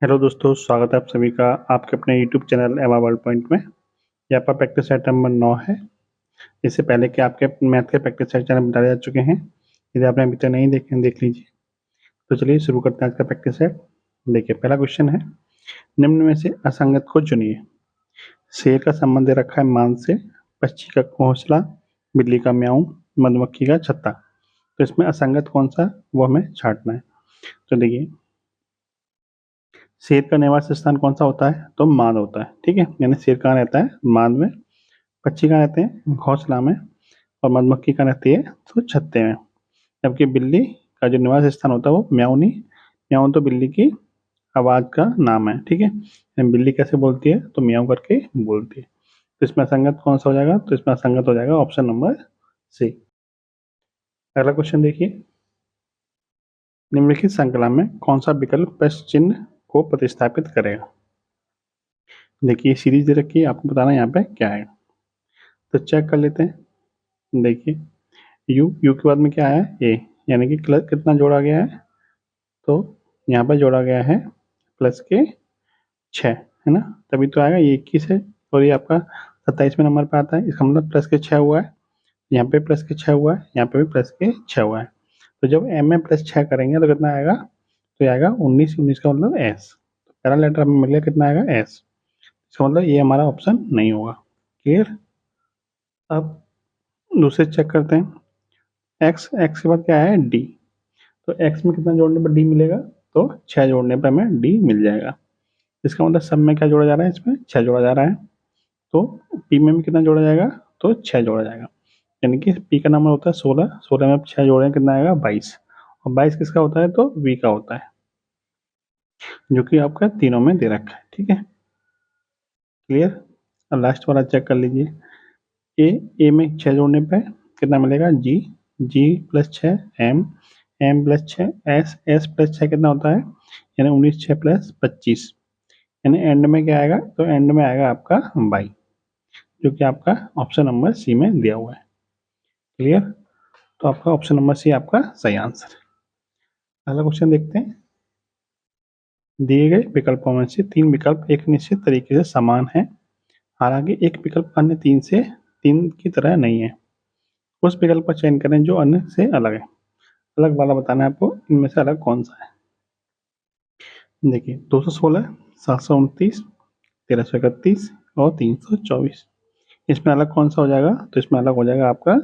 Hello दोस्तों, स्वागत है आप सभी का आपके अपने यूट्यूब चैनल एमा वर्ल्ड पॉइंट में। यहाँ पर प्रैक्टिस सेट नंबर 9 है। इससे पहले कि आपके मैथ के प्रैक्टिस सेट चैनल डाले जा चुके हैं, यदि आपने अभी तक नहीं देखे देख लीजिए। तो चलिए शुरू करते हैं आज का प्रैक्टिस सेट। देखिए, पहला क्वेश्चन है, निम्न में से असंगत को चुनिए। शेर का संबंध दे रखा है मान से, पक्षी का घोंसला, बिल्ली का म्याऊं, मधुमक्खी का छत्ता। तो इसमें असंगत कौन सा, वो हमें छांटना है। तो देखिए, शेर का निवास स्थान कौन सा होता है, तो माद होता है। ठीक है, यानी शेर कहाँ रहता है, माद में। पक्षी कहाँ रहते हैं, घोंसला में। और मधुमक्खी कहाँ रहती है, तो छत्ते में। जबकि बिल्ली का जो निवास स्थान होता है वो म्याऊनी। म्याऊं तो बिल्ली की आवाज का नाम है। ठीक है, यानी बिल्ली कैसे बोलती है, तो म्याऊं करके बोलती है। तो इसमें असंगत कौन सा हो जाएगा, तो इसमें असंगत हो जाएगा ऑप्शन नंबर सी। अगला क्वेश्चन देखिए, निम्नलिखित संकलन में कौन सा विकल्प प्रश्न चिन्ह को प्रतिस्थापित करेगा। देखिए, सीरीज दे रखी है, आपको बताना यहाँ पे क्या है। तो चेक कर लेते हैं। देखिए, यू के बाद में क्या आया, ए, यानी कि कितना जोड़ा गया है, तो यहाँ पर जोड़ा गया है प्लस के 6, है ना। तभी तो आएगा, ये 21 है और ये आपका 27वें नंबर पे आता है। इसका मतलब प्लस के 6 हुआ है, यहाँ पे प्लस के 6 हुआ है, यहाँ पे भी प्लस के 6 हुआ है। तो जब एम में प्लस 6 करेंगे तो कितना आएगा, तो ये आएगा 19। 19 का मतलब एस। तो पहला लेटर हमें मिल गया, कितना आएगा, एस। इसका मतलब ये हमारा ऑप्शन नहीं होगा। क्लियर। अब दूसरे चेक करते हैं, एक्स, एक्स के बाद क्या है, डी। तो एक्स में कितना जोड़ने पर डी मिलेगा, तो 6 जोड़ने पर हमें डी मिल जाएगा। इसका मतलब सब में क्या जोड़ा जा रहा है, इसमें 6 जोड़ा जा रहा है। तो पी में भी कितना जोड़ा जाएगा, तो 6 जोड़ा जाएगा। यानी कि पी का नंबर होता है 16, 16 में आप 6 जोड़ें कितना आएगा, 22। और 22 किसका होता है, तो वी का होता है, जो कि आपका तीनों में दे रखा है। ठीक है, क्लियर। अब लास्ट वाला चेक कर लीजिए, ए में 6 जोड़ने पे कितना मिलेगा, जी। G plus 6 M, M plus 6 S, S plus 6 कितना होता है, यानी 19, 6 प्लस 25। यानी एंड में क्या आएगा, तो एंड में आएगा आपका बाई, जो कि आपका ऑप्शन नंबर सी में दिया हुआ है। क्लियर। तो आपका ऑप्शन नंबर सी आपका सही आंसर है। अगला क्वेश्चन देखते हैं, दिए गए विकल्पों में से 3 विकल्प एक निश्चित तरीके से समान है, हालांकि एक विकल्प अन्य 3 की तरह नहीं है। उस विकल्प का चयन करें जो अन्य से अलग है। अलग वाला बताना है आपको, इनमें से अलग कौन सा है। देखिए, 216, 729, 1331 और 324। इसमें अलग कौन सा हो जाएगा, तो इसमें अलग हो जाएगा आपका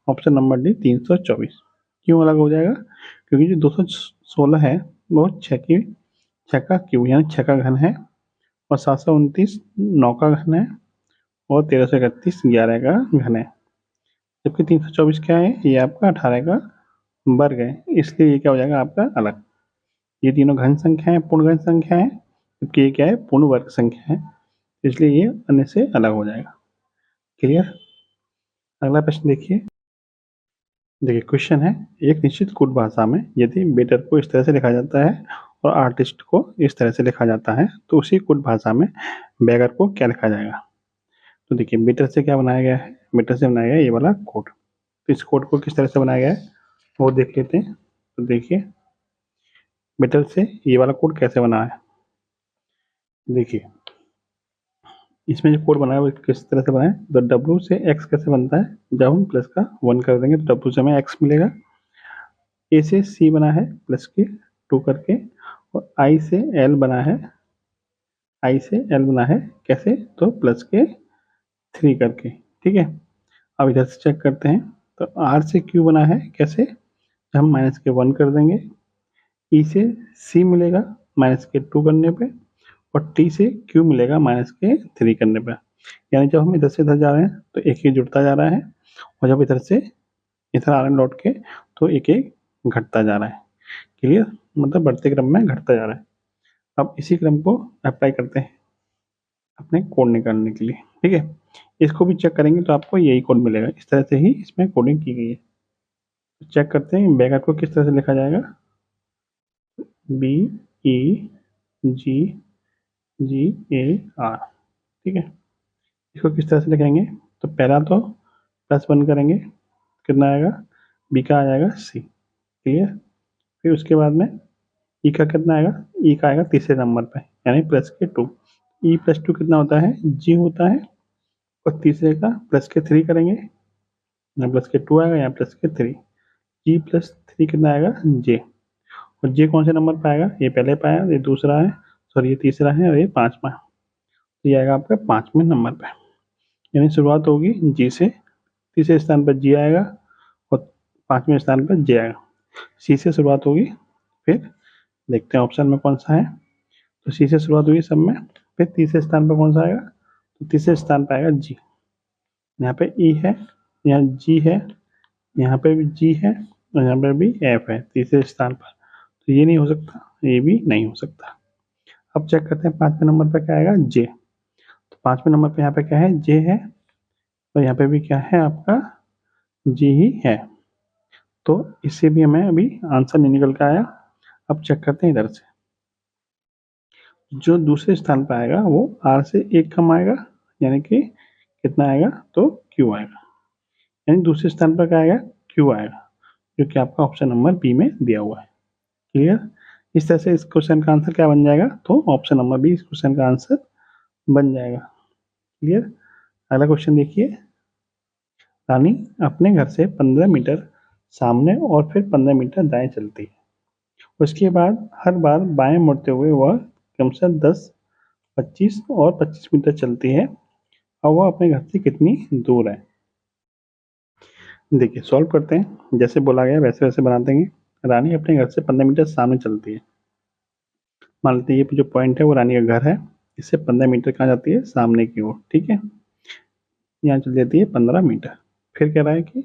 ऑप्शन नंबर डी, 324। क्यों अलग हो जाएगा, क्योंकि जो 216 है वो 6 का क्यूब यानी 6 का घन है, और 729 9 का घन है, और 1331 11 का घन है। जबकि 324 क्या है, ये आपका 18 का वर्ग है, इसलिए ये क्या हो जाएगा आपका अलग। ये तीनों घन संख्या है, पूर्ण घन संख्या है, जबकि ये क्या है, पूर्ण वर्ग संख्या है, इसलिए ये अन्य से अलग हो जाएगा। क्लियर। अगला प्रश्न देखिए। देखिए, क्वेश्चन है, एक निश्चित कोड भाषा में यदि वेटर को इस तरह से लिखा जाता है और आर्टिस्ट को इस तरह से लिखा जाता है, तो उसी कोड भाषा में बैगर को क्या लिखा जाएगा। तो देखिए, वेटर से क्या बनाया गया है, वेटर से बनाया गया है ये वाला कोड। तो इस कोड को किस तरह से बनाया गया है वो देख लेते हैं। तो देखिए, वेटर से ये वाला कोड कैसे बना है। देखिए, इसमें जो कोड बना है वो किस तरह से बना है, तो डब्ल्यू से एक्स कैसे बनता है, जब हम प्लस का 1 कर देंगे तो डब्ल्यू से हमें एक्स मिलेगा। ए से सी बना है प्लस के 2 करके, और आई से एल बना है, आई से एल बना है कैसे, तो प्लस के 3 करके। ठीक है, अब इधर से चेक करते हैं। तो आर से क्यू बना है कैसे, हम माइनस के 1 कर देंगे। ई से सी मिलेगा माइनस के 2 करने पे, और टी से क्यू मिलेगा माइनस के 3 करने पे। यानी जब हम इधर से इधर जा रहे हैं तो एक ही जुड़ता जा रहा है, और जब इधर से इधर आ रहे हैं लौट के, तो एक एक घटता जा रहा है। क्लियर, मतलब बढ़ते क्रम में घटता जा रहा है। अब इसी क्रम को अप्लाई करते हैं अपने कोड निकालने के लिए। ठीक है, इसको भी चेक करेंगे तो आपको यही कोड मिलेगा, इस तरह से ही इसमें कोडिंग की गई है। तो चेक करते हैं बैगर को किस तरह से लिखा जाएगा, B E ji ji A R. ठीक है, इसको किस तरह से लिखेंगे, तो पहला तो +1 करेंगे, कितना आएगा, बी का आ जाएगा सी। क्लियर। फिर उसके बाद में ई का कितना आएगा, ई का आएगा तीसरे नंबर पे यानी प्लस के 2। ई प्लस 2 कितना होता है, जी होता है, और तीसरे का प्लस के 3 करेंगे, यहाँ प्लस के 2 आएगा, यहाँ प्लस के 3, जी प्लस 3 कितना आएगा, जे। और जे कौन से नंबर पे आएगा, ये पहले पे आया, ये दूसरा है, सॉरी ये तीसरा है, और ये पांचवा है, तो ये आएगा आपका 5वें नंबर पे। यानी शुरुआत होगी जी से, तीसरे स्थान पर जी आएगा और 5वें स्थान पर जे आएगा। सी से शुरुआत होगी, फिर देखते हैं ऑप्शन में कौन सा है, तो सी से शुरुआत हुई सब में, फिर तीसरे स्थान पर कौन सा आएगा, तो तीसरे स्थान पर आएगा जी। यहाँ पे ई है, यहाँ जी है, यहाँ पे भी जी है, और यहाँ पे भी एफ है तीसरे स्थान पर, तो ये नहीं हो सकता, ये भी नहीं हो सकता। अब चेक करते हैं 5वें नंबर पर क्या आएगा, जे। तो 5वें नंबर पे यहाँ पे क्या है, जे है, और यहाँ पे भी क्या है आपका, जी ही है, तो इससे भी हमें अभी आंसर नहीं निकल के आया। अब चेक करते हैं इधर से, जो दूसरे स्थान पर आएगा वो आर से एक कम आएगा, यानी कि कितना आएगा, तो क्यू आएगा, यानी दूसरे स्थान पर क्या आएगा, क्यू आएगा, जो कि आपका ऑप्शन नंबर बी में दिया हुआ है। क्लियर। इस तरह से इस क्वेश्चन का आंसर क्या बन जाएगा, तो ऑप्शन नंबर बी इस क्वेश्चन का आंसर बन जाएगा। क्लियर। अगला क्वेश्चन देखिए, रानी अपने घर से 15 मीटर सामने और फिर 15 मीटर दाएं चलती है, उसके बाद हर बार बाएं मुड़ते हुए वह क्रमशः 10, 25 और 25 मीटर चलती है, और वह अपने घर से कितनी दूर है। देखिए सॉल्व करते हैं, जैसे बोला गया वैसे वैसे बना देंगे। रानी अपने घर से 15 मीटर सामने चलती है, मान लेते हैं ये जो पॉइंट है वो रानी का घर है, इससे 15 मीटर कहाँ जाती है, सामने की ओर, ठीक है, यहाँ चल जाती है 15 मीटर। फिर कह रहा है कि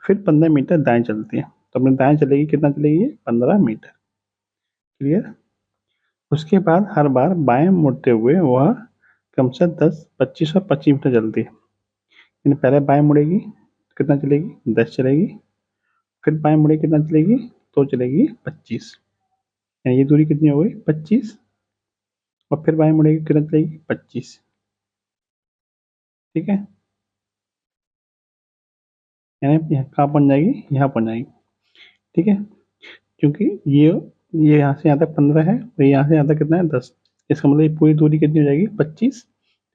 फिर 15 मीटर दाएं चलती है, तो अपने दाएं चलेगी, कितना चलेगी, 15 मीटर। क्लियर। उसके बाद हर बार बाएं मुड़ते हुए वह क्रमशः 10, 25 और 25 मीटर चलती है, यानी पहले बाएं मुड़ेगी, कितना चलेगी, 10 चलेगी, फिर बाएं मुड़ेगी, कितना चलेगी, तो चलेगी 25, यानी ये दूरी कितनी हो गई, 25, और फिर बाएं मुड़ेगी, कितना चलेगी, 25, ठीक है, यानी कहाँ पहुँच जाएगी, यहाँ पहुँच जाएगी, ठीक है, क्योंकि ये यहाँ से यहाँ तक 15 है, और यहाँ से यहाँ तक कितना है, 10, इसका मतलब ये पूरी दूरी कितनी हो जाएगी, 25,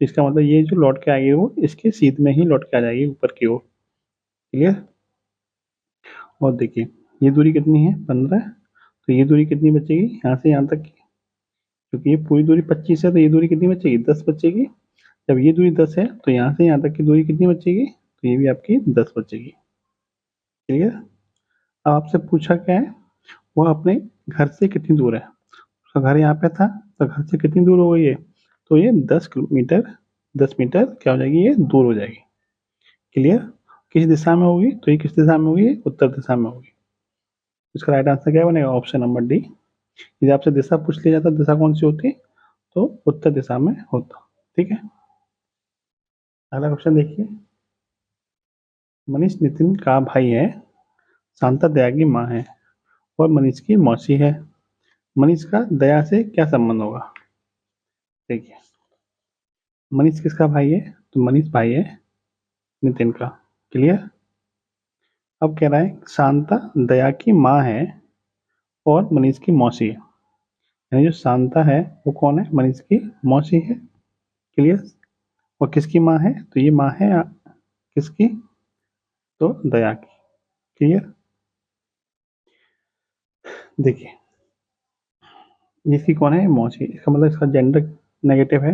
इसका मतलब ये जो लौट के आएगी वो इसके सीध में ही लौट के आ जाएगी ऊपर की ओर। क्लियर। और देखिए ये दूरी कितनी है, 15, तो ये दूरी कितनी बचेगी यहाँ से यहाँ तक की, क्योंकि ये पूरी दूरी 25 है, तो ये दूरी कितनी बचेगी, 10 बचेगी। जब ये दूरी 10 है तो यहाँ से यहाँ तक की दूरी कितनी बचेगी, तो ये भी आपकी 10 बचेगी। क्लियर। अब आपसे पूछा क्या है, वह अपने घर से कितनी दूर है, उसका घर यहाँ पे था, तो घर से कितनी दूर हो गई है, तो ये 10 मीटर, 10 मीटर क्या हो जाएगी, ये दूर हो जाएगी। क्लियर। किस दिशा में होगी, तो ये किस दिशा में होगी, उत्तर दिशा में होगी। इसका राइट आंसर क्या बनेगा, ऑप्शन नंबर डी। यदि आपसे दिशा पूछ लिया जाता, दिशा कौन सी होती, तो उत्तर दिशा में होता। ठीक है। अगला क्वेश्चन देखिए, मनीष नितिन का भाई है, शांता दया की माँ है, और मनीष की मौसी है। मनीष का दया से क्या संबंध होगा। देखिए मनीष किसका भाई है, तो मनीष भाई है नितिन का। क्लियर। अब कह रहा है शांता दया की माँ है और मनीष की मौसी है, यानी जो शांता है वो कौन है, मनीष की मौसी है। क्लियर। और किसकी माँ है, तो ये माँ है किसकी, तो दया की। क्लियर। देखिए इसकी कौन है, मौसी, इसका मतलब इसका जेंडर नेगेटिव है।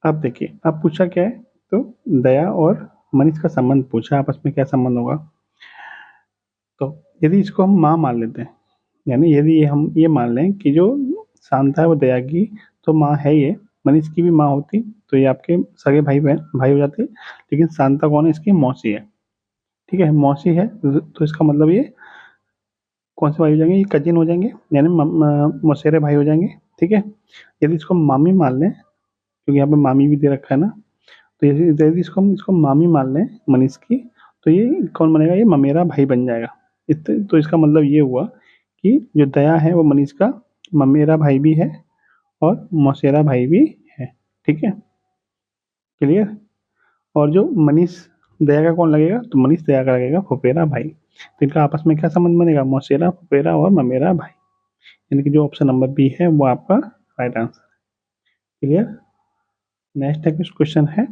अब देखिए अब पूछा क्या है, तो दया और मनीष का संबंध पूछा, आपस में क्या संबंध होगा। तो यदि इसको हम माँ मान लेते हैं, यानी यदि हम ये मान लें कि जो शांता है वो दया की तो माँ है, ये मनीष की भी माँ होती तो ये आपके सगे भाई बहन भाई हो जाते, लेकिन शांता कौन है, इसकी मौसी है। ठीक है, मौसी है तो इसका मतलब ये कौन से भाई हो जाएंगे, ये कजिन हो जाएंगे, यानी मौसेरे भाई हो जाएंगे। ठीक है। यदि इसको मामी मान लें, क्योंकि यहाँ पे मामी भी दे रखा है ना, तो यदि इसको मामी मान लें मनीष की, तो ये कौन बनेगा, ये ममेरा भाई बन जाएगा। तो इसका मतलब ये हुआ कि जो दया है वो मनीष का ममेरा भाई भी है और मौसेरा भाई भी है। ठीक है। क्लियर। और जो मनीष दया का कौन लगेगा, तो मनीष दया का लगेगा फुफेरा भाई। तो इनका आपस में क्या संबंध बनेगा, मौसेरा फुफेरा और ममेरा भाई। यानी कि जो ऑप्शन नंबर बी है वो आपका right answer. Clear. Next question है,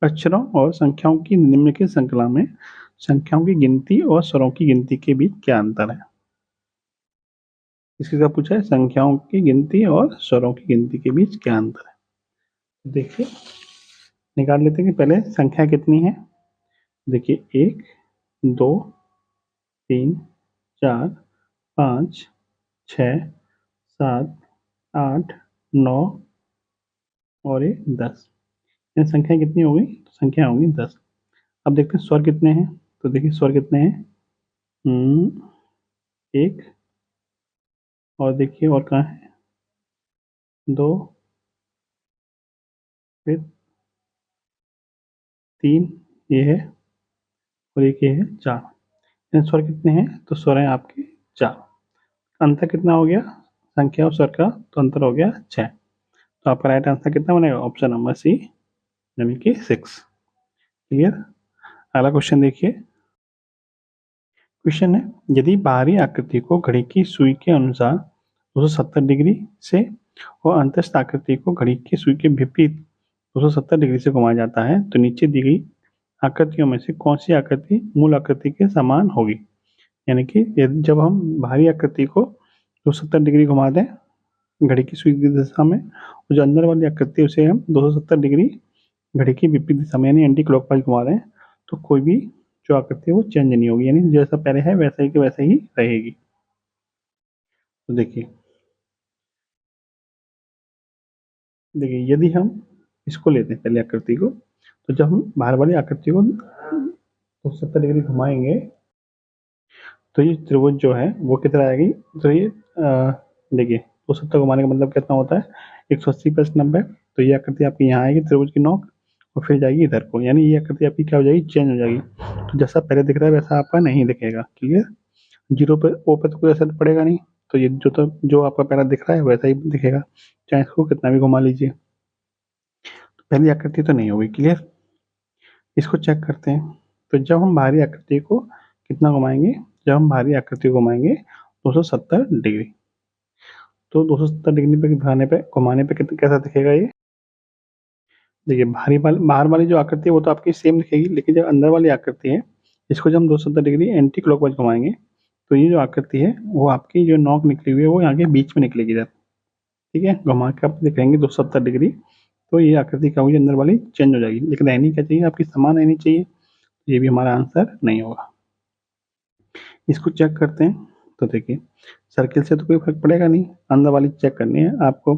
अक्षरों और संख्याओं की निम्नलिखित श्रृंखला में संख्याओं की गिनती और स्वरों की गिनती के बीच क्या अंतर है। इसके साथ पूछा है संख्याओं की गिनती और स्वरों की गिनती के बीच क्या अंतर है। देखिए निकाल लेते हैं कि पहले संख्या कितनी है। देखिए 1 2 3 4 5 6 7 8 9 और ये 10। ये संख्या कितनी होगी, तो संख्या होगी 10। अब देखते हैं स्वर कितने हैं। तो देखिए स्वर कितने हैं, एक, और देखिए और कहाँ है, 2, फिर 3 ये है, और एक ये है 4। स्वर कितने हैं, तो स्वर हैं आपके 4। अंतर कितना हो गया संख्या और स्वर का, तो अंतर हो गया 6। तो आपका राइट आंसर कितना बनेगा, ऑप्शन नंबर सी यानी कि 6। क्लियर। अगला क्वेश्चन देखिए। क्वेश्चन है, यदि बाहरी आकृति को घड़ी की सुई के अनुसार 270 डिग्री से और अंतस्थ आकृति को घड़ी की सुई के विपरीत 270 डिग्री से घुमाया जाता है, तो नीचे दी गई आकृतियों में से कौन सी आकृति मूल आकृति के समान होगी। यानी कि जब हम बाहरी आकृति को 270 डिग्री घुमा दें घड़ी की सुई की दिशा में, और जो अंदर वाली आकृति उसे हम 270 डिग्री घड़ी की विपरीत दिशा में यानी एंटी क्लॉकवाइज घुमा दें, तो कोई भी जो आकृति है वो चेंज नहीं होगी, यानी जैसा पहले है वैसा ही कि वैसा ही रहेगी। तो देखिए यदि हम इसको लेते हैं पहले आकृति को, तो जब हम बाहर वाली आकृति को 270 डिग्री घुमाएंगे तो ये त्रिभुज जो है वो कितना आएगी। तो ये देखिए 270 घुमाने का मतलब कितना होता है, 180 + 90। तो ये आकृति आपकी यहाँ आएगी त्रिभुज की नोक, और फिर जाएगी इधर को, यानी ये आकृति आपकी क्या हो जाएगी, चेंज हो जाएगी। तो जैसा पहले दिख रहा है वैसा आपका नहीं दिखेगा। क्लियर। जीरो पे ओ पे तो कोई असर पड़ेगा नहीं, तो ये जो आपका पहला दिख रहा है वैसा ही दिखेगा, चाहे इसको कितना भी घुमा लीजिए। तो पहली आकृति तो नहीं होगी। क्लियर। इसको चेक करते हैं। तो जब हम बाहरी आकृति को कितना घुमाएंगे, जब हम बाहरी आकृति को घुमाएंगे 270 डिग्री, तो 270 डिग्री पे घुमाने पे कैसा दिखेगा ये। देखिए बाहर वाली जो आकृति है वो तो आपकी सेम दिखेगी, लेकिन जो अंदर वाली आकृति है इसको जब हम 270 डिग्री एंटी क्लॉकवाइज घुमाएंगे, तो ये जो आकृति है वो आपकी जो नोक निकली हुई है वो यहाँ के बीच में निकलेगी इधर। ठीक है, घुमा के आप दिखेंगे 270 डिग्री, तो ये आकृति क्या होगी, अंदर वाली चेंज हो जाएगी, लेकिन रहनी क्या चाहिए, आपकी समान रहनी चाहिए। ये भी हमारा आंसर नहीं होगा। इसको चेक करते हैं। तो देखिए सर्किल से तो कोई फर्क पड़ेगा नहीं, अंदर वाली चेक करनी है आपको।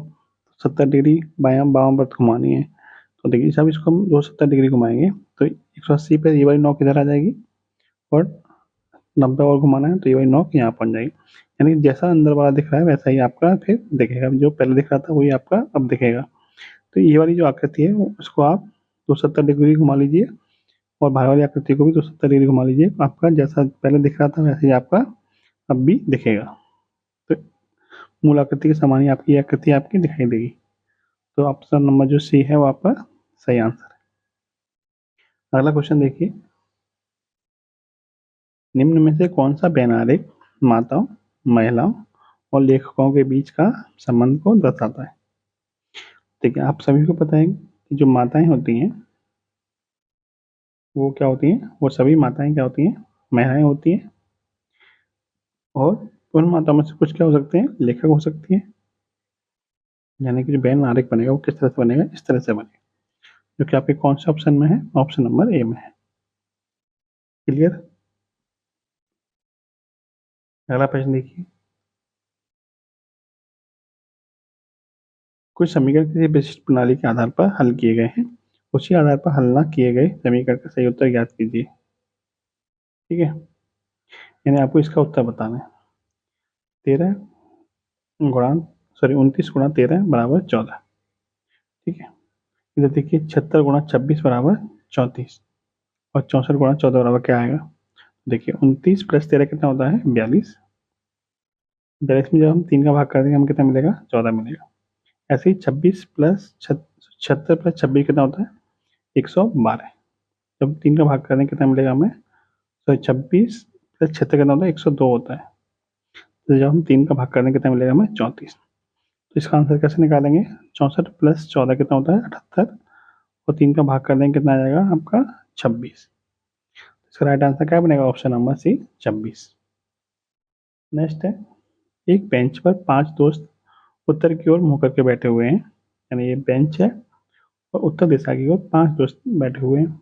70 डिग्री बायां पर घुमानी है। तो देखिए जब इसको हम 270 डिग्री घुमाएंगे तो 180 पे ये वाली नोक इधर आ जाएगी, और 90 और घुमाना है तो ये वाली नोक यहाँ पहुंच जाएगी। यानी जैसा अंदर वाला दिख रहा है वैसा ही आपका फिर दिखेगा, जो पहले दिख रहा था वही आपका अब दिखेगा। तो ये वाली जो आकृति है उसको आप 270 डिग्री घुमा लीजिए, और बाहर वाली आकृति को भी 270 डिग्री घुमा लीजिए। आपका जैसा पहले दिख रहा था वैसे ही आपका अब भी दिखेगा। तो मूल आकृति के समान ही आपकी आकृति आपकी दिखाई देगी। तो ऑप्शन नंबर जो सी है वो आपका सही आंसर है। अगला क्वेश्चन देखिए। निम्न में से कौन सा वैनारिक माताओं, महिलाओं और लेखकों के बीच का संबंध को दर्शाता है। देखिए आप सभी को पता है कि जो माताएं होती हैं वो क्या होती हैं, वो सभी माताएं क्या होती हैं, महिलाएं होती हैं। और उन माताओं में से कुछ क्या हो सकते हैं, लेखक हो सकती है। यानी कि जो वैनारिक बनेगा वो किस तरह से बनेगा, इस तरह से बनेगा, जो कि आपके कौन से ऑप्शन में है, ऑप्शन नंबर ए में है। क्लियर। अगला प्रश्न देखिए। कुछ समीकरण किसी विशिष्ट प्रणाली के आधार पर हल किए गए हैं, उसी आधार पर हल न किए गए समीकरण का सही उत्तर ज्ञात कीजिए। ठीक है, यानी आपको इसका उत्तर बताना है। 29 गुणा 13 बराबर 14। ठीक है, इधर देखिए 76 गुणा 26 बराबर 34, और 64 गुणा 14 बराबर क्या आएगा। देखिए 29 + 13 कितना होता है, 42। 42 में जब हम 3 का भाग कर देंगे हमें कितना मिलेगा, 14 मिलेगा। ऐसे ही 76 + 76 + 26 कितना होता है, 112। जब 3 का भाग कर देंगे कितना मिलेगा हमें, तो 26 + 76 कितना होता है, 102 होता है। तो जब हम 3 का भाग कर देंगे कितना मिलेगा हमें 34। तो इसका आंसर कैसे निकालेंगे, 64 + 14 कितना होता है 78, और 3 का भाग कर देंगे कितना आ जाएगा आपका 26। इसका राइट आंसर क्या बनेगा, ऑप्शन नंबर सी 26। नेक्स्ट है, एक बेंच पर 5 दोस्त उत्तर की ओर मुंह करके बैठे हुए हैं, यानी ये बेंच है और उत्तर दिशा की ओर 5 दोस्त बैठे हुए हैं,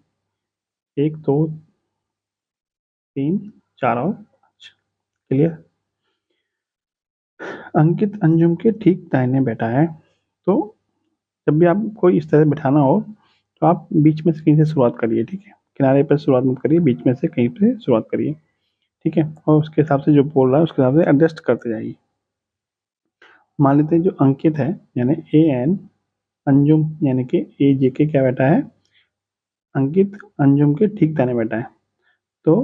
1 2 3 4 और 5। क्लियर। अंकित अंजुम के ठीक दाहिने बैठा है। तो जब भी आपको इस तरह बैठाना हो तो आप बीच में से कहीं से शुरुआत करिए, ठीक है, किनारे पर शुरुआत मत करिए, बीच में से कहीं से शुरुआत करिए, ठीक है, और उसके हिसाब से जो बोल रहा है उसके हिसाब से एडजस्ट करते जाइए। मान लेते हैं जो अंकित है यानी AN, अंजुम यानी कि AJ क्या बैठा है, अंकित अंजुम के ठीक दाहिने बैठा है। तो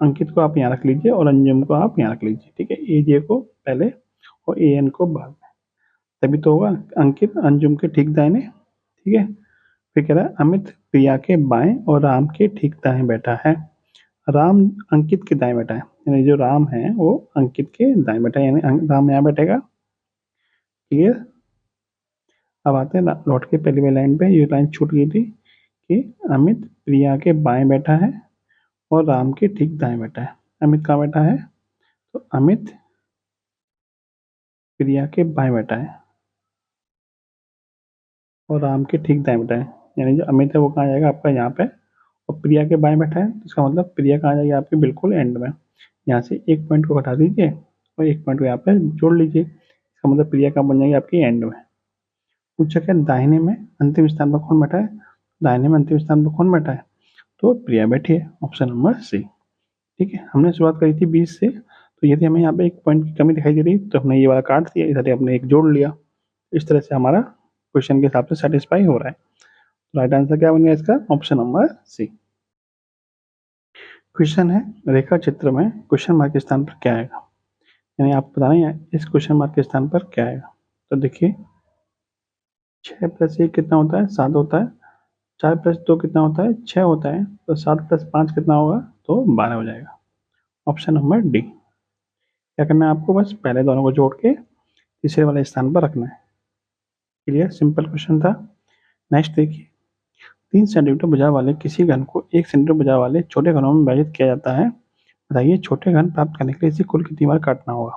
अंकित को आप यहाँ रख लीजिए और अंजुम को आप यहाँ रख लीजिए, ठीक है, AJ को पहले और AN को बाद में, तभी तो होगा अंकित अंजुम के ठीक दाहिने, ठीक है। फिर कह रहा है अमित प्रिया के बाएं और राम के ठीक दाएं बैठा है। राम अंकित के दाएं बैठा है, यानी जो राम है वो अंकित के दाएं बैठा है, यानी राम यहाँ बैठेगा। क्लियर। अब आते हैं लौट के पहली वाली लाइन पे, ये लाइन छूट गई थी कि अमित प्रिया के बाएं बैठा है और राम के ठीक दाएं बैठा है। अमित कहाँ बैठा है, तो अमित प्रिया के बाएं बैठा है और राम के ठीक दाएं बैठा है, यानी जो अमित है वो कहाँ जाएगा आपका यहाँ पे, और प्रिया के बाएं बैठा है, तो इसका मतलब प्रिया कहाँ जाएगी आपके बिल्कुल एंड में। यहाँ से एक पॉइंट को हटा दीजिए और एक पॉइंट को यहाँ पे जोड़ लीजिए, इसका मतलब प्रिया कहाँ बन जाएगी आपकी एंड में। पूछा क्या दाहिने में अंतिम स्थान पर कौन बैठा है, दाहिने में अंतिम स्थान पर कौन बैठा है, तो प्रिया बैठी है, ऑप्शन नंबर सी। ठीक है, हमने शुरुआत करी थी 20 से, तो यदि हमें यहाँ पे एक पॉइंट की कमी दिखाई दे रही तो हमने ये वाला काट दिया, इधर हमने एक जोड़ लिया। इस तरह से हमारा क्वेश्चन के हिसाब से सेटिस्फाई हो रहा है। राइट आंसर क्या बन गया इसका, ऑप्शन नंबर सी। क्वेश्चन है रेखा चित्र में क्वेश्चन मार्क के स्थान पर क्या आएगा, यानी आप बताना है इस क्वेश्चन मार्क के स्थान पर क्या आएगा। तो देखिए 6 + 1 कितना होता है 7 होता है, 4 + 2 कितना होता है 6 होता है, तो 7 + 5 कितना होगा, तो 12 हो जाएगा, ऑप्शन नंबर डी। क्या करना है आपको, बस पहले दोनों को जोड़ के तीसरे वाले स्थान पर रखना है। क्लियर, सिंपल क्वेश्चन था। नेक्स्ट देखिए, 3 सेंटीमीटर भुजा वाले किसी घन को 1 सेंटीमीटर भुजा वाले छोटे घनों में विभाजित किया जाता है। बताइए छोटे घन प्राप्त करने के लिए इसे कुल कितनी बार काटना होगा।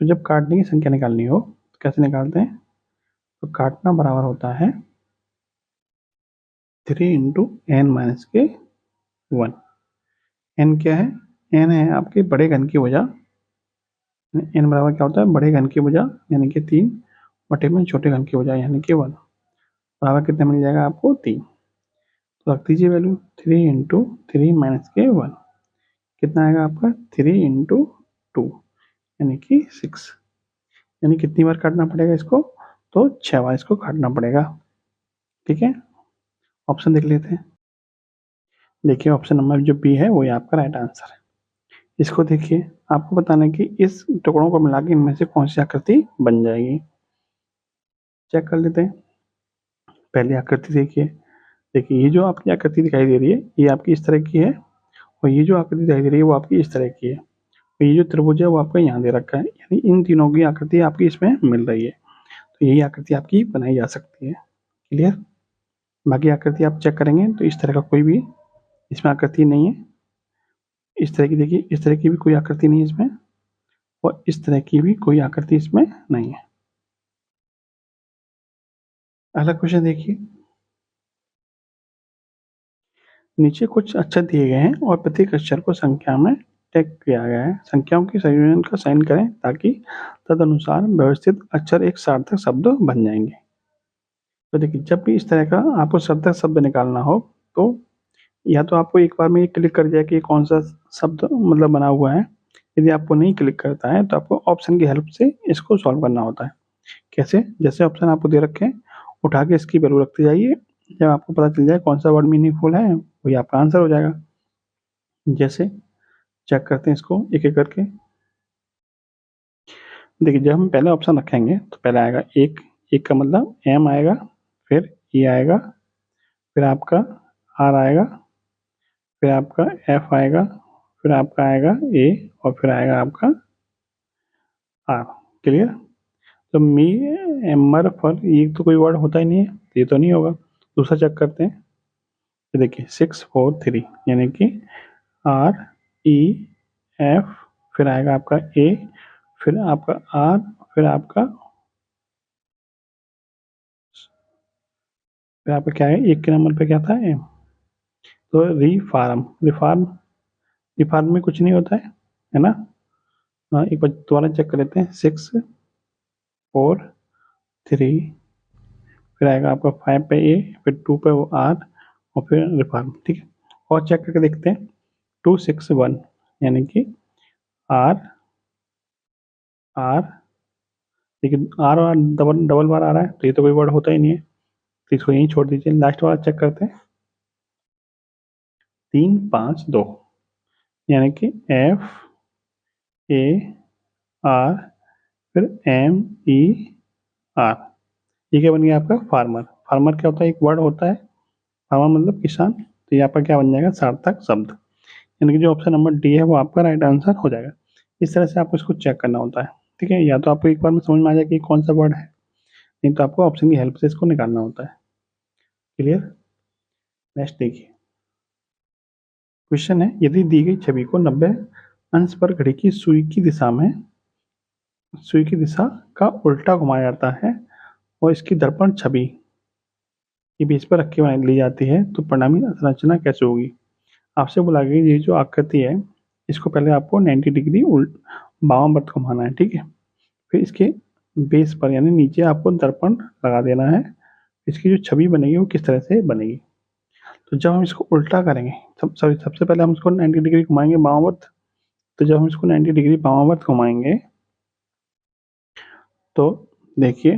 तो जब काटने की संख्या निकालनी हो तो कैसे निकालते हैं, तो काटना बराबर होता है 3 × n-1। n क्या है, n है आपके बड़े घन की भुजा, n बराबर क्या होता है बड़े घन की भुजा यानी कि 3 बटे में छोटे घन की भुजा यानी कि 1, बराबर कितना मिल जाएगा आपको 3। तो रख दीजिए वैल्यू 3 × 3-1 कितना आएगा आपका 3 × 2 यानी कि 6, यानी कितनी बार काटना पड़ेगा इसको, तो 6 बार इसको काटना पड़ेगा। ठीक है, ऑप्शन देख लेते हैं। देखिए ऑप्शन नंबर जो बी है वो आपका राइट आंसर है। इसको देखिए, आपको बताना है कि इस टुकड़ों को मिला के इनमें से कौन सी आकृति बन जाएगी। चेक कर लेते हैं। पहली आकृति देखिए, देखिए ये जो आपकी आकृति दिखाई दे रही है ये आपकी इस तरह की है, और ये जो आकृति दिखाई दे रही है वो आपकी इस तरह की है, और ये जो त्रिभुज है वो आपका यहाँ दे रखा है, यानी इन तीनों की आकृति आपकी इसमें मिल रही है, तो यही आकृति आपकी बनाई जा सकती है। क्लियर। बाकी आकृति आप चेक करेंगे तो इस तरह का कोई भी इसमें आकृति नहीं है, इस तरह की देखिए इस तरह की भी कोई आकृति नहीं है इसमें, और इस तरह की भी कोई आकृति इसमें नहीं है। अगला क्वेश्चन देखिए, नीचे कुछ अक्षर दिए गए हैं और प्रत्येक अक्षर को संख्या में टैग किया गया है, संख्याओं के संयोजन का चयन करें ताकि तदनुसार व्यवस्थित अक्षर एक सार्थक शब्द बन जाएंगे। तो देखिए जब भी इस तरह का आपको सार्थक शब्द निकालना हो तो या तो आपको एक बार में ये क्लिक कर जाए कि कौन सा शब्द मतलब बना हुआ है, यदि आपको नहीं क्लिक करता है तो आपको ऑप्शन की हेल्प से इसको सॉल्व करना होता है। कैसे, जैसे ऑप्शन आपको दे रखे हैं उठा के इसकी वैल्यू रखते जाइए, जब आपको पता चल जाए कौन सा वर्ड मीनिंगफुल है वही आपका आंसर हो जाएगा। जैसे चेक करते हैं इसको एक एक करके। देखिए जब हम पहले ऑप्शन रखेंगे तो पहले आएगा एक, एक का मतलब एम आएगा, फिर ई आएगा, फिर आपका आर आएगा, फिर आपका एफ आएगा, फिर आपका आएगा ए, और फिर आएगा आपका आर। क्लियर। तो मी एमर फर ये तो कोई वर्ड होता ही नहीं है, ये तो नहीं होगा। दूसरा चेक करते हैं। ये देखिए 643 यानी कि आर ई एफ, फिर आएगा आपका ए, फिर आपका आर, फिर आपका क्या है, एक के नंबर पे क्या था एम। तो रिफार्म रिफार्म रिफार्म में कुछ नहीं होता है ना। हाँ, एक बार दोबारा चेक कर लेते हैं। 643, फिर आएगा आपका 5 पे ए, फिर 2 पे वो आर, और फिर रिफार्म। ठीक है। और चेक करके देखते हैं। 261 यानी कि आर आर, लेकिन आर और डबल डबल बार आ रहा है, तो ये तो कोई वर्ड होता ही नहीं है, तो इसको यहीं छोड़ दीजिए। लास्ट वाला चेक करते हैं। 352 यानी कि एफ ए आर, फिर एम ई आर। ये क्या बन गया आपका फार्मर। फार्मर क्या होता है, एक वर्ड होता है। फार्मर मतलब किसान। तो ये आपका क्या बन जाएगा, सार्थक शब्द। यानी कि जो ऑप्शन नंबर डी है वो आपका राइट आंसर हो जाएगा। इस तरह से आपको इसको चेक करना होता है। ठीक है, या तो आपको एक बार में समझ में आ जाए कि कौन सा वर्ड है, नहीं तो आपको ऑप्शन की हेल्प से इसको निकालना होता है। क्लियर। नेक्स्ट देखिए, क्वेश्चन है, यदि दी गई छवि को 90 अंश पर घड़ी की सुई की दिशा का उल्टा घुमाया जाता है और इसकी दर्पण छवि के बीच पर रख के ली जाती है, तो परिणामी संरचना कैसे होगी। आपसे बोला गया ये जो आकृति है, इसको पहले आपको 90 डिग्री वामावर्त घुमाना है। ठीक है। फिर इसके बेस पर यानी नीचे आपको दर्पण लगा देना है। इसकी जो छवि बनेगी वो किस तरह से बनेगी। तो जब हम इसको उल्टा करेंगे, सबसे पहले हम इसको 90 डिग्री घुमाएंगे वामावर्त। तो जब हम इसको 90 डिग्री वामावर्त घुमाएंगे, तो देखिए,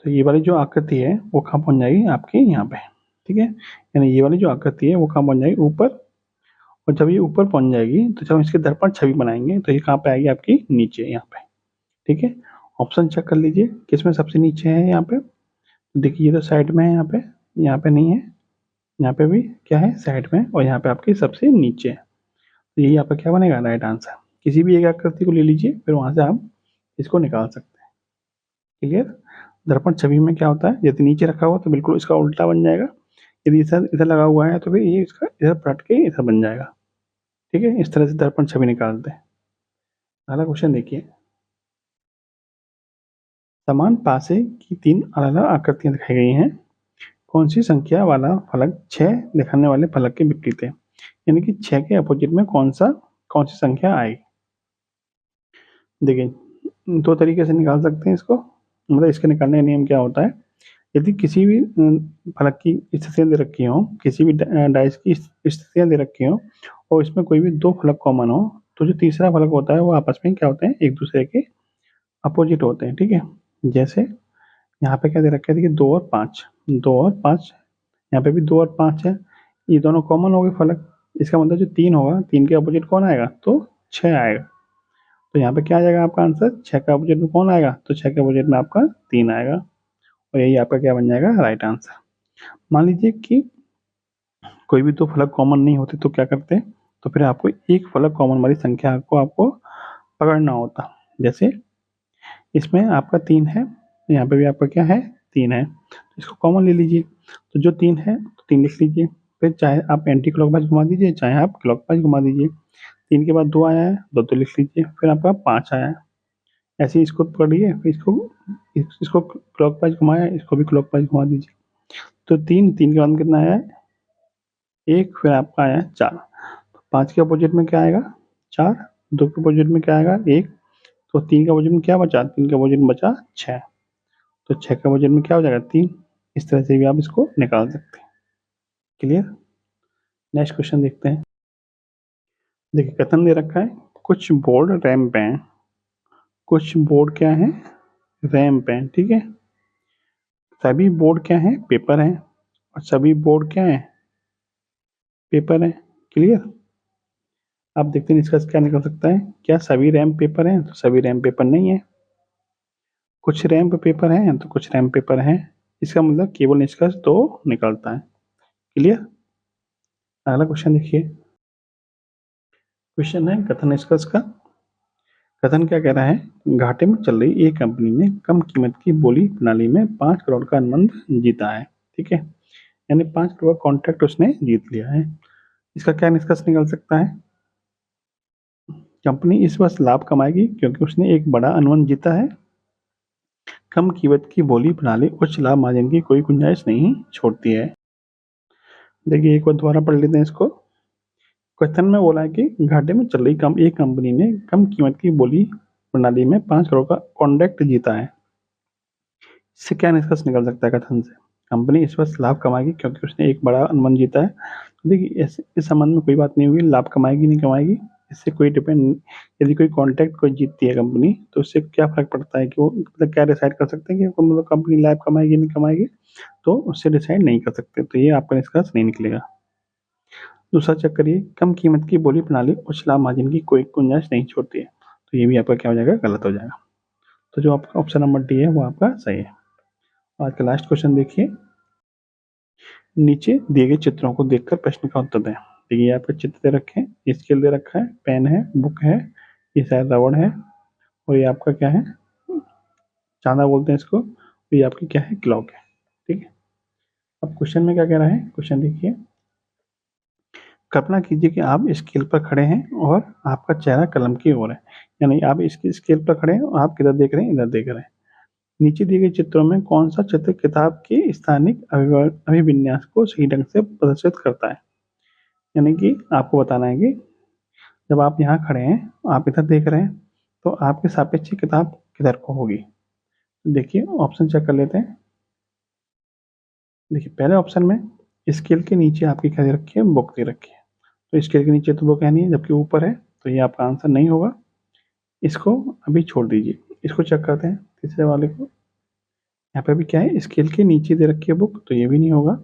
तो ये वाली जो आकृति है वो कहाँ पहुंच जाएगी, आपके यहाँ पे। ठीक है, यानी ये वाली जो आकृति है वो कहाँ पहुंच जाएगी, ऊपर। और जब ये ऊपर पहुंच जाएगी, तो जब हम इसके दर्पण छवि बनाएंगे तो ये कहाँ पे आएगी, आपकी नीचे यहाँ पे। ठीक है। ऑप्शन चेक कर लीजिए किसमें सबसे नीचे है यहाँ पे। देखिए ये तो साइड में है, यहाँ पे नहीं है, यहाँ पे भी क्या है, साइड में, और यहाँ पे आपकी सबसे नीचे है। तो यही आपका क्या बनेगा, राइट आंसर। किसी भी एक आकृति को ले लीजिए, फिर वहां से आप इसको निकाल सकते हैं। क्लियर। दर्पण छवि में क्या होता है, यदि नीचे रखा हुआ तो बिल्कुल इसका उल्टा बन जाएगा। यदि इधर इधर लगा हुआ है तो फिर ये इसका इधर पलट के इधर बन जाएगा। ठीक है, इस तरह से दर्पण छवि निकालते हैं। अगला क्वेश्चन देखिए, समान पासे की 3 अलग अलग आकृतियां दिखाई गई हैं। कौन सी संख्या वाला फलक 6 दिखाने वाले फलक के विपरीत है। यानी कि 6 के अपोजिट में कौन सी संख्या आएगी। देखिए, दो तरीके से निकाल सकते हैं इसको। मतलब इसके निकालने का नियम क्या होता है, यदि किसी भी फलक की स्थितियाँ दे रखी हों, किसी भी डाइस की स्थितियाँ दे रखी हों, और इसमें कोई भी 2 फलक कॉमन हो, तो जो तीसरा फलक होता है वो आपस में क्या होते हैं, एक दूसरे के अपोजिट होते हैं। ठीक है। जैसे यहाँ पे क्या दे रखा है, देखिए 2 और 5, 2 और 5, यहाँ पे भी 2 और 5 है। ये दोनों कॉमन हो गए फलक। इसका मतलब जो 3 होगा, 3 के अपोजिट कौन आएगा, तो 6 आएगा। तो यहाँ पे क्या आ जाएगा आपका आंसर, 6 के अपोजिट में कौन आएगा, तो 6 के अपोजिट में आपका 3 आएगा। और यही आपका क्या बन जाएगा, राइट आंसर। मान लीजिए कि कोई भी 2 फलक कॉमन नहीं होते तो क्या करते हैं, तो फिर आपको एक फलक कॉमन वाली संख्या को आपको पकड़ना होता। जैसे इसमें आपका 3 है, यहाँ पे भी आपका क्या है, 3 है, तो इसको कॉमन ले लीजिए। तो जो 3 है तो 3 लिख लीजिए। फिर चाहे आप एंटी क्लॉकवाइज घुमा दीजिए, चाहे आप क्लॉकवाइज घुमा दीजिए। 3 के बाद 2 आया है, 2 तो लिख लीजिए। फिर आपका 5 आया है, ऐसे ही इसको पकड़िए, फिर इसको क्लॉकवाइज घुमाया, इसको भी क्लॉकवाइज घुमा दीजिए। तो 3 के बाद कितना आया है, 1, फिर आपका आया है 4। तो 5 के अपोजिट में क्या आएगा, 4। 2 के अपोजिट में क्या आएगा, 1। तो 3 के अपोजिट में क्या बचा, 3 के अपोजिट में बचा 6। तो 6 के अपोजिट में क्या हो जाएगा, 3। इस तरह से भी आप इसको निकाल सकते हैं। क्लियर। नेक्स्ट क्वेश्चन देखते हैं। देखिए कथन दे रखा है, कुछ बोर्ड रैम पे हैं, कुछ बोर्ड क्या है, रैम पे हैं। ठीक है। सभी बोर्ड क्या है, पेपर हैं, और सभी बोर्ड क्या है, पेपर है। क्लियर। आप देखते हैं इसका क्या निकल सकता है, क्या सभी रैम पेपर हैं, तो सभी रैम पेपर नहीं है। कुछ रैम पेपर हैं तो कुछ रैम पेपर हैं। इसका मतलब केवल निष्कर्ष तो निकलता है। क्लियर। अगला क्वेश्चन देखिए, क्वेश्चन है कथन निष्कर्ष का। कथन क्या कह रहा है, घाटे में चल रही एक कंपनी ने कम कीमत की बोली प्रणाली में 5 करोड़ का अनुबंध जीता है। ठीक है, यानी 5 करोड़ का कॉन्ट्रैक्ट उसने जीत लिया है। इसका क्या निष्कर्ष निकल सकता है, कंपनी इस वर्ष लाभ कमाएगी क्योंकि उसने एक बड़ा अनुबंध जीता है। कम कीमत की बोली प्रणाली उच्च लाभ मार्जिन की कोई गुंजाइश नहीं छोड़ती है। देखिए एक बार दोबारा पढ़ लेते हैं इसको। क्वेश्चन में बोला है कि घाटे में चल रही एक कंपनी ने कम कीमत की बोली प्रणाली में 5 करोड़ का कॉन्ट्रैक्ट जीता है। इससे क्या निष्कर्ष निकल सकता है कथन से, कंपनी इस वर्ष लाभ कमाएगी क्योंकि उसने एक बड़ा अनुबंध जीता है। देखिए इस संबंध में कोई बात नहीं हुई, लाभ कमाएगी नहीं कमाएगी इससे कोई डिपेंड, यदि कोई कॉन्ट्रैक्ट कोई जीतती है कंपनी तो उससे क्या फर्क पड़ता है कि वो मतलब क्या डिसाइड कर सकते हैं कि मतलब कंपनी लाभ कमाएगी नहीं कमाएगी, तो उससे डिसाइड नहीं कर सकते, तो ये आपका निष्कर्ष नहीं निकलेगा। दूसरा चेक करिए, कम कीमत की बोली प्रणाली उच्च लाभ मार्जिन की कोई गुंजाइश नहीं छोड़ती है, तो ये भी आपका क्या हो जाएगा, गलत हो जाएगा। तो जो आपका ऑप्शन नंबर डी है वो आपका सही है। आज का लास्ट क्वेश्चन देखिए, नीचे दिए गए चित्रों को देखकर प्रश्न का उत्तर दें। देखिए आपके चित्र दे रखे हैं, स्केल दे रखा है, पेन है, बुक है, ये शायद रबड़ है, और ये आपका क्या है, चांदा बोलते हैं इसको, तो ये आपकी क्या है, क्लॉक है। ठीक है, अब क्वेश्चन में क्या कह रहा है, क्वेश्चन देखिए, कल्पना कीजिए कि आप स्केल पर खड़े हैं और आपका चेहरा कलम की ओर है, यानी आप इसकी स्केल पर खड़े हैं और आप किधर देख रहे हैं, इधर देख रहे हैं। नीचे दिए गए चित्रों में कौन सा चित्र किताब के स्थानिक अभिविन्यास को सही ढंग से प्रदर्शित करता है, यानी कि आपको बताना है कि जब आप यहाँ खड़े हैं, आप इधर देख रहे हैं, तो आपके सापेक्ष किताब किधर को होगी। देखिए ऑप्शन चेक कर लेते हैं। देखिए पहले ऑप्शन में स्केल के नीचे आपकी क्या दे रखी है, बुक दे रखी है, तो स्केल के नीचे तो बुक है नहीं, जबकि ऊपर है, तो ये आपका आंसर नहीं होगा। इसको अभी छोड़ दीजिए, इसको चेक करते हैं तीसरे वाले को। यहाँ पे भी क्या है, स्केल के नीचे दे रखी है बुक, तो ये भी नहीं होगा।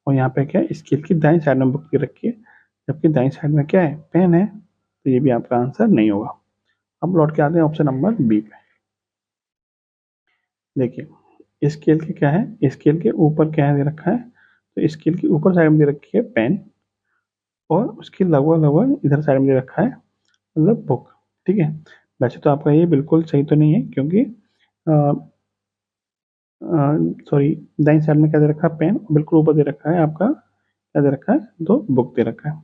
और यहाँ पे क्या है, स्केल की दाईं साइड में बुक दे रखी है, जबकि दाईं साइड में क्या है, पेन है, तो ये भी आपका आंसर नहीं होगा। अब लौट के आते हैं ऑप्शन नंबर बी पे। देखिए स्केल के क्या है, स्केल के ऊपर क्या है दे रखा है, तो स्केल की ऊपर साइड में दे रखी है पेन, और उसके लगभग लगभग इधर साइड में दे रखा है मतलब बुक। ठीक है, वैसे तो आपका ये बिल्कुल सही तो नहीं है, क्योंकि सॉरी, दाईं साइड में क्या दे रखा है, पेन, बिल्कुल ऊपर दे रखा है आपका क्या दे रखा है, दो बुक दे रखा है।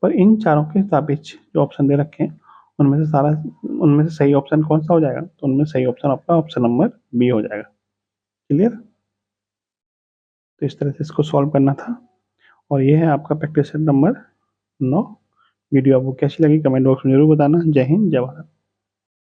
पर इन चारों के सापेक्ष जो ऑप्शन दे रखे हैं उनमें से सही ऑप्शन कौन सा हो जाएगा, तो उनमें सही ऑप्शन आपका ऑप्शन नंबर बी हो जाएगा। क्लियर, तो इस तरह से इसको सॉल्व करना था, और ये है आपका प्रैक्टिस सेट नंबर 9। वीडियो आपको कैसी लगी कमेंट बॉक्स में जरूर बताना। जय हिंद, जय भारत।